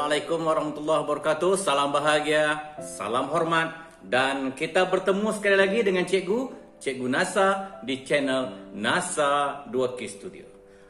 Assalamualaikum warahmatullahi wabarakatuh. Salam bahagia, salam hormat, dan kita bertemu sekali lagi dengan Cikgu NASA di channel NASA 2K Studio.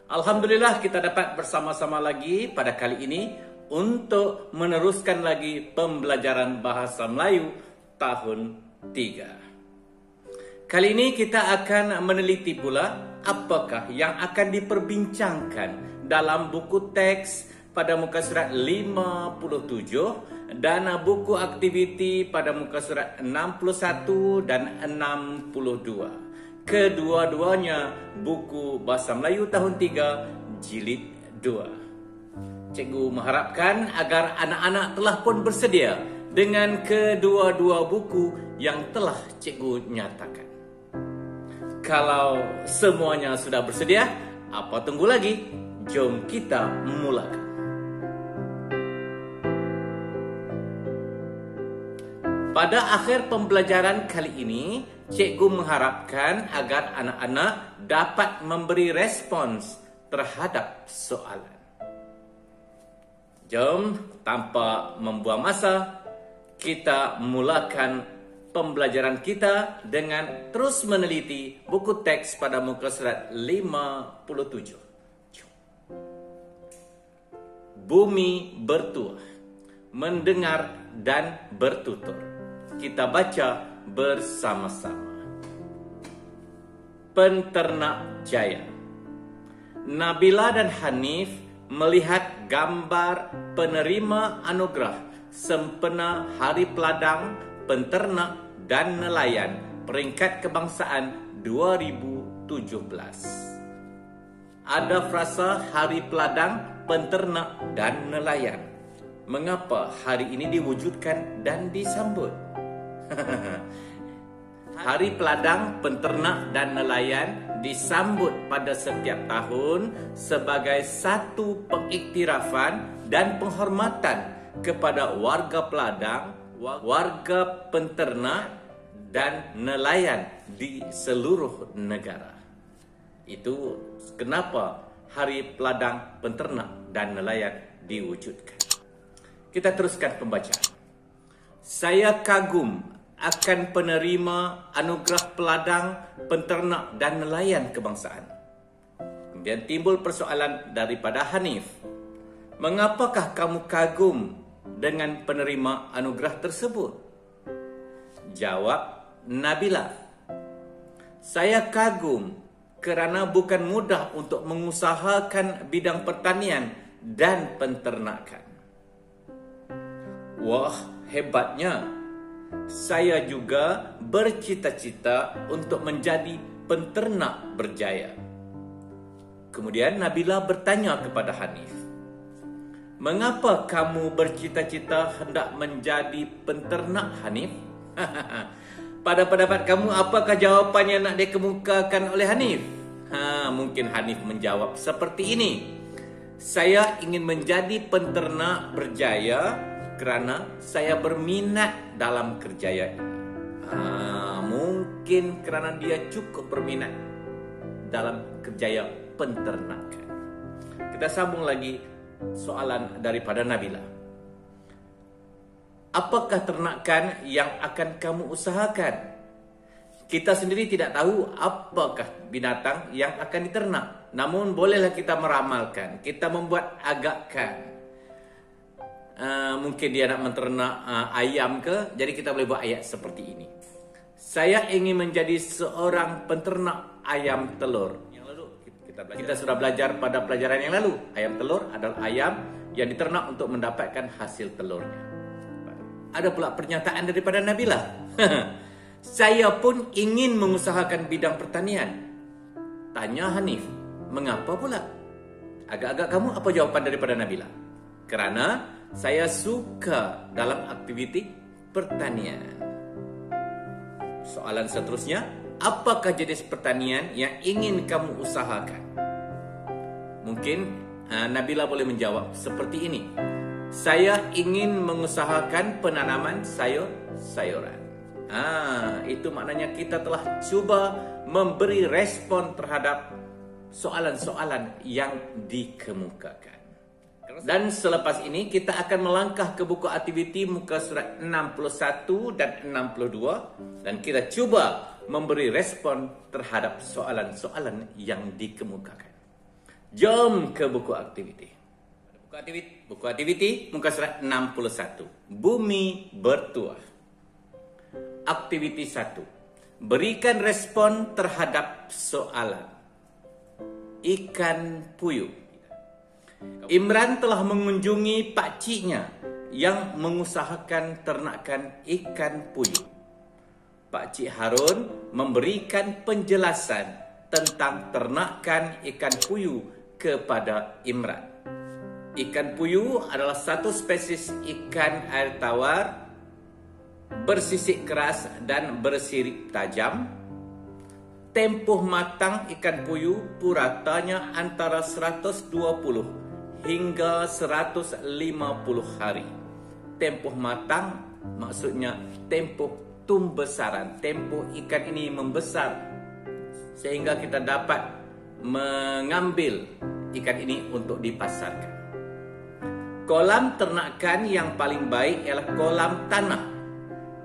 Alhamdulillah kita dapat bersama-sama lagi pada kali ini untuk meneruskan lagi pembelajaran bahasa Melayu tahun 3. Kali ini kita akan meneliti pula apakah yang akan diperbincangkan dalam buku teks pada muka surat 57 dan buku aktiviti pada muka surat 61 dan 62. Kedua-duanya buku Bahasa Melayu tahun 3 jilid 2. Cikgu mengharapkan agar anak-anak telah pun bersedia dengan kedua-dua buku yang telah cikgu nyatakan. Kalau semuanya sudah bersedia, apa tunggu lagi? Jom kita mulakan. Pada akhir pembelajaran kali ini, cikgu mengharapkan agar anak-anak dapat memberi respons terhadap soalan. Jom, tanpa membuang masa, kita mulakan pembelajaran kita dengan terus meneliti buku teks pada muka surat 57. Bumi bertuah, mendengar dan bertutur. Kita baca bersama-sama. Penternak Jaya. Nabila dan Hanif melihat gambar penerima anugerah sempena Hari Peladang, Penternak dan Nelayan peringkat kebangsaan 2017. Ada frasa Hari Peladang, Penternak dan Nelayan. Mengapa hari ini diwujudkan dan disambut? Hari Peladang, Penternak dan Nelayan disambut pada setiap tahun sebagai satu pengiktirafan dan penghormatan kepada warga peladang, warga penternak dan nelayan di seluruh negara. Itu kenapa Hari Peladang, Penternak dan Nelayan diwujudkan. Kita teruskan pembacaan. Saya kagum akan penerima anugerah peladang, penternak dan nelayan kebangsaan. Kemudian timbul persoalan daripada Hanif. Mengapakah kamu kagum dengan penerima anugerah tersebut? Jawab Nabila. Saya kagum kerana bukan mudah untuk mengusahakan bidang pertanian dan penternakan. Wah, hebatnya. Saya juga bercita-cita untuk menjadi penternak berjaya. Kemudian Nabila bertanya kepada Hanif, mengapa kamu bercita-cita hendak menjadi penternak, Hanif? Pada pendapat kamu, apakah jawapannya nak dikemukakan oleh Hanif? Mungkin Hanif menjawab seperti ini. Saya ingin menjadi penternak berjaya kerana saya berminat dalam kerjaya ini. Mungkin kerana dia cukup berminat dalam kerjaya penternakan. Kita sambung lagi soalan daripada Nabila. Apakah ternakan yang akan kamu usahakan? Kita sendiri tidak tahu apakah binatang yang akan diternak. Namun bolehlah kita meramalkan, kita membuat agakkan. Mungkin dia nak menternak ayam ke, jadi kita boleh buat ayat seperti ini. Saya ingin menjadi seorang penternak ayam telur. Yang lalu kita sudah belajar pada pelajaran yang lalu. Ayam telur adalah ayam yang diternak untuk mendapatkan hasil telurnya. Ada pula pernyataan daripada Nabila. Saya pun ingin mengusahakan bidang pertanian. Tanya Hanif, mengapa pula? Agak-agak kamu apa jawapan daripada Nabila? Kerana saya suka dalam aktiviti pertanian. Soalan seterusnya, apakah jenis pertanian yang ingin kamu usahakan? Mungkin Nabila boleh menjawab seperti ini. Saya ingin mengusahakan penanaman sayur-sayuran. Itu maknanya kita telah cuba memberi respon terhadap soalan-soalan yang dikemukakan. Dan selepas ini kita akan melangkah ke buku aktiviti muka surat 61 dan 62 dan kita cuba memberi respon terhadap soalan-soalan yang dikemukakan. Jom ke buku aktiviti. Buku aktiviti muka surat 61. Bumi bertuah. Aktiviti 1. Berikan respon terhadap soalan. Ikan puyuh. Imran telah mengunjungi pakciknya yang mengusahakan ternakan ikan puyuh. Pakcik Harun memberikan penjelasan tentang ternakan ikan puyuh kepada Imran. Ikan puyuh adalah satu spesies ikan air tawar bersisik keras dan bersirip tajam. Tempoh matang ikan puyuh puratanya antara 120 hingga 150 hari. Tempoh matang maksudnya tempoh tumbesaran. Tempoh ikan ini membesar sehingga kita dapat mengambil ikan ini untuk dipasarkan. Kolam ternakan yang paling baik ialah kolam tanah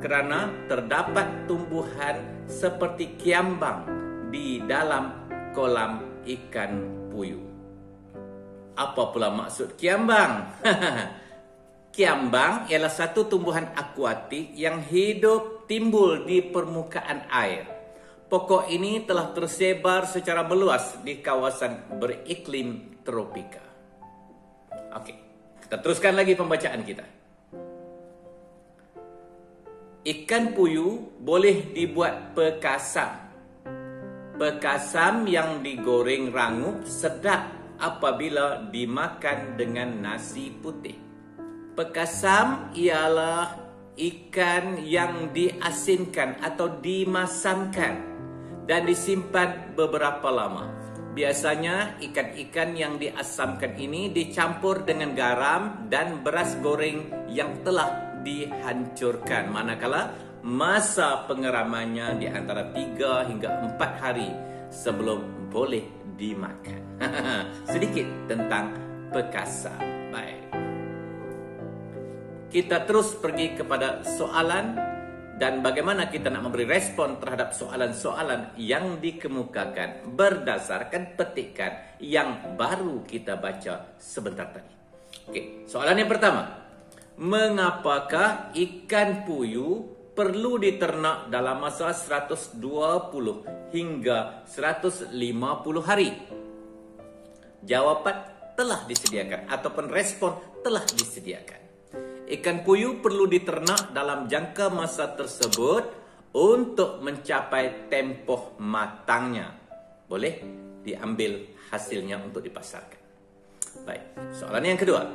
kerana terdapat tumbuhan seperti kiambang di dalam kolam ikan puyuh. Apa pula maksud kiambang? Kiambang ialah satu tumbuhan akuatik yang hidup timbul di permukaan air. Pokok ini telah tersebar secara meluas di kawasan beriklim tropika. Okey, kita teruskan lagi pembacaan kita. Ikan puyuh boleh dibuat pekasam. Pekasam yang digoreng rangup sedap apabila dimakan dengan nasi putih. Pekasam ialah ikan yang diasinkan atau dimasamkan dan disimpan beberapa lama. Biasanya ikan-ikan yang diasamkan ini dicampur dengan garam dan beras goreng yang telah dihancurkan. Manakala masa pengeramannya di antara 3 hingga 4 hari sebelum boleh dimakan. Sedikit tentang pekasam. Baik. Kita terus pergi kepada soalan dan bagaimana kita nak memberi respon terhadap soalan-soalan yang dikemukakan berdasarkan petikan yang baru kita baca sebentar tadi. Okey, soalan yang pertama. Mengapakah ikan puyuh perlu diternak dalam masa 120 hingga 150 hari? Jawapan telah disediakan ataupun respon telah disediakan. Ikan puyuh perlu diternak dalam jangka masa tersebut untuk mencapai tempoh matangnya. Boleh diambil hasilnya untuk dipasarkan. Baik, soalan yang kedua.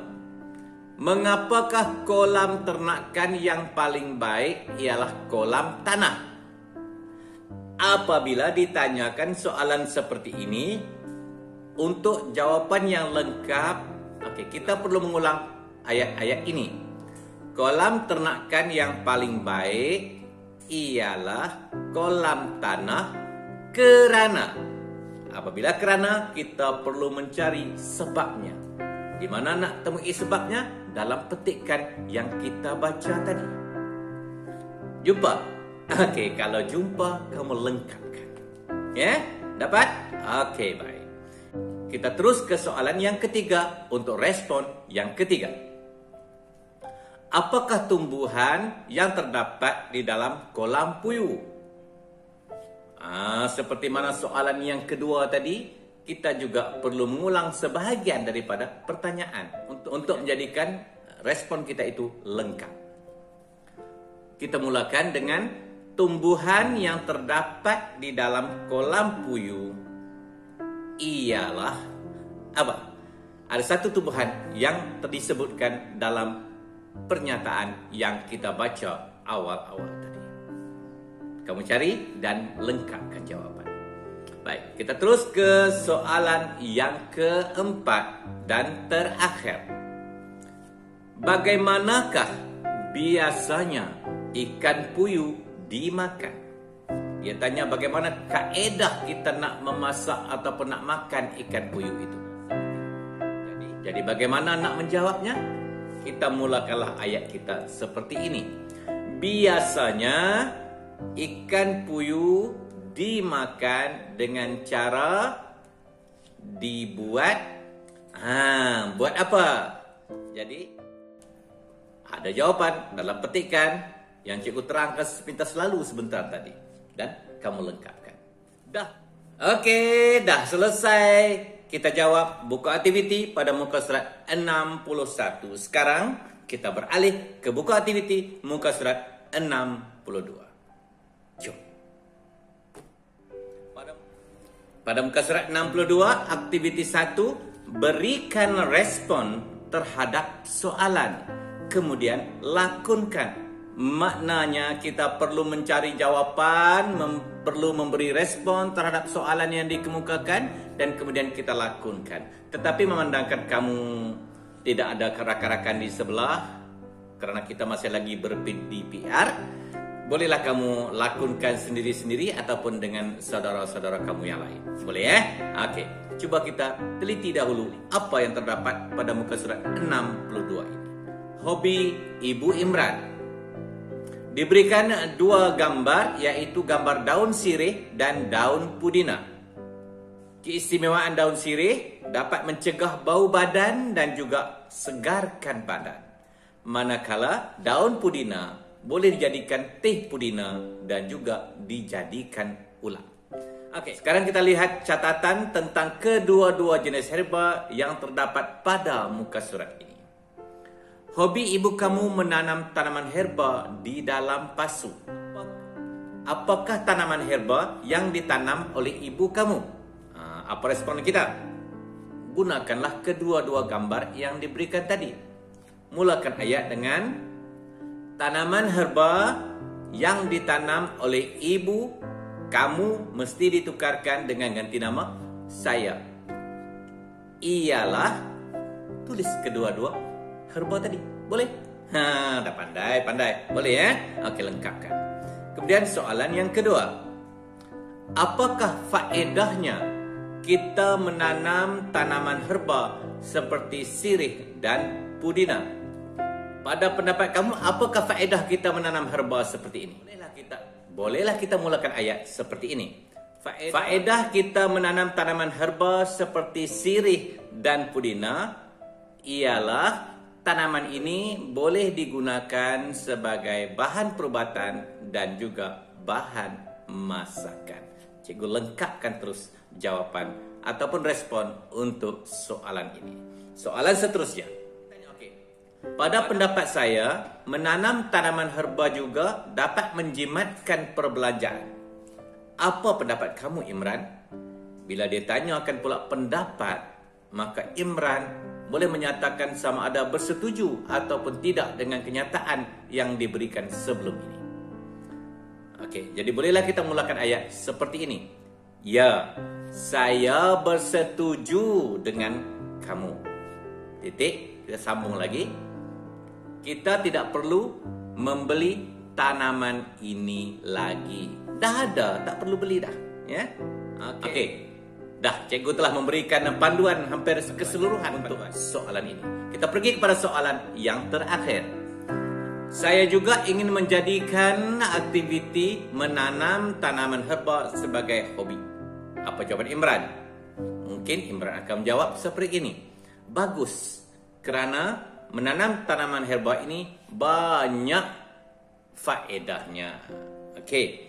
Mengapakah kolam ternakan yang paling baik ialah kolam tanah? Apabila ditanyakan soalan seperti ini, untuk jawapan yang lengkap, kita perlu mengulang ayat-ayat ini. Kolam ternakan yang paling baik ialah kolam tanah kerana. Apabila kerana, kita perlu mencari sebabnya. Di mana nak temui sebabnya? Dalam petikan yang kita baca tadi. Jumpa? Okey, kalau jumpa, kamu lengkapkan. Ya? Dapat? Okey, baik. Kita terus ke soalan yang ketiga untuk respon yang ketiga. Apakah tumbuhan yang terdapat di dalam kolam puyuh? Seperti mana soalan yang kedua tadi, kita juga perlu mengulang sebahagian daripada pertanyaan untuk menjadikan respon kita itu lengkap. Kita mulakan dengan tumbuhan yang terdapat di dalam kolam puyuh ialah apa? Ada satu tumbuhan yang disebutkan dalam pernyataan yang kita baca awal-awal tadi. Kamu cari dan lengkapkan jawapan. Baik, kita terus ke soalan yang keempat dan terakhir. Bagaimanakah biasanya ikan puyuh dimakan? Dia tanya bagaimana kaedah kita nak memasak ataupun nak makan ikan puyuh itu. Jadi, Jadi bagaimana nak menjawabnya? Kita mulakanlah ayat kita seperti ini. Biasanya ikan puyuh dimakan dengan cara dibuat buat apa? Jadi ada jawaban dalam petikan yang cikgu terangkan sepintas lalu sebentar tadi dan kamu lengkapkan. Dah. Okey, dah selesai. Kita jawab buku aktiviti pada muka surat 61. Sekarang kita beralih ke buku aktiviti muka surat 62. Jom. Pada muka surat 62, aktiviti 1, berikan respon terhadap soalan. Kemudian lakunkan. Maknanya kita perlu mencari jawapan, perlu memberi respon terhadap soalan yang dikemukakan dan kemudian kita lakunkan. Tetapi memandangkan kamu tidak ada rakan-rakan di sebelah kerana kita masih lagi ber-DPR, bolehlah kamu lakunkan sendiri-sendiri ataupun dengan saudara-saudara kamu yang lain. Boleh ya? Okey. Cuba kita teliti dahulu apa yang terdapat pada muka surat 62 ini. Hobi Ibu Imran. Diberikan dua gambar, iaitu gambar daun sirih dan daun pudina. Keistimewaan daun sirih dapat mencegah bau badan dan juga segarkan badan. Manakala daun pudina boleh dijadikan teh pudina dan juga dijadikan ulam. Okey, sekarang kita lihat catatan tentang kedua-dua jenis herba yang terdapat pada muka surat ini. Hobi ibu kamu menanam tanaman herba di dalam pasu. Apakah tanaman herba yang ditanam oleh ibu kamu? Apa respon kita? Gunakanlah kedua-dua gambar yang diberikan tadi. Mulakan ayat dengan tanaman herba yang ditanam oleh ibu kamu mesti ditukarkan dengan ganti nama saya. Ialah, tulis kedua-dua herba tadi. Boleh? Dah pandai. Boleh ya? Okey, lengkapkan. Kemudian soalan yang kedua. Apakah faedahnya kita menanam tanaman herba seperti sirih dan pudina? Pada pendapat kamu, apakah faedah kita menanam herba seperti ini? Bolehlah kita mulakan ayat seperti ini. Faedah kita menanam tanaman herba seperti sirih dan pudina ialah tanaman ini boleh digunakan sebagai bahan perubatan dan juga bahan masakan. Cikgu lengkapkan terus jawapan ataupun respon untuk soalan ini. Soalan seterusnya. Pada pendapat saya, menanam tanaman herba juga dapat menjimatkan perbelanjaan. Apa pendapat kamu, Imran? Bila dia tanyakan pula pendapat, maka Imran boleh menyatakan sama ada bersetuju ataupun tidak dengan kenyataan yang diberikan sebelum ini. Okey, jadi bolehlah kita mulakan ayat seperti ini. Ya, saya bersetuju dengan kamu. Titik, kita sambung lagi. Kita tidak perlu membeli tanaman ini lagi. Dah ada, tak perlu beli dah. Ya? Okey. Dah, cikgu telah memberikan panduan hampir keseluruhan untuk soalan ini. Kita pergi kepada soalan yang terakhir. Saya juga ingin menjadikan aktiviti menanam tanaman herba sebagai hobi. Apa jawaban Imran? Mungkin Imran akan menjawab seperti ini. Bagus, kerana menanam tanaman herba ini banyak faedahnya. Okey.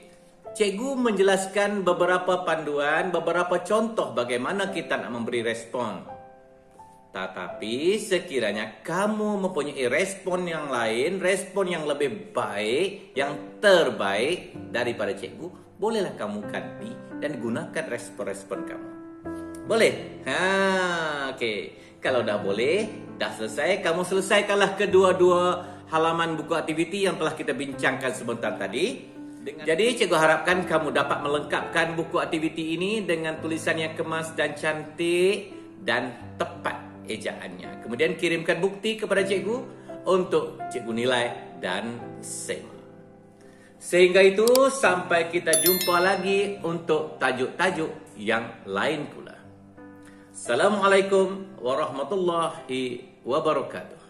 Cikgu menjelaskan beberapa panduan, beberapa contoh bagaimana kita nak memberi respon. Tetapi sekiranya kamu mempunyai respon yang lain, respon yang lebih baik, yang terbaik daripada cikgu, bolehlah kamu ganti dan gunakan respon-respon kamu. Boleh? Okey. Kalau dah boleh, dah selesai, kamu selesaikanlah kedua-dua halaman buku aktiviti yang telah kita bincangkan sebentar tadi. Jadi cikgu harapkan kamu dapat melengkapkan buku aktiviti ini dengan tulisan yang kemas dan cantik dan tepat ejaannya. Kemudian kirimkan bukti kepada cikgu untuk cikgu nilai dan sema. Sehingga itu sampai kita jumpa lagi untuk tajuk-tajuk yang lain pula. Assalamualaikum warahmatullahi wabarakatuh.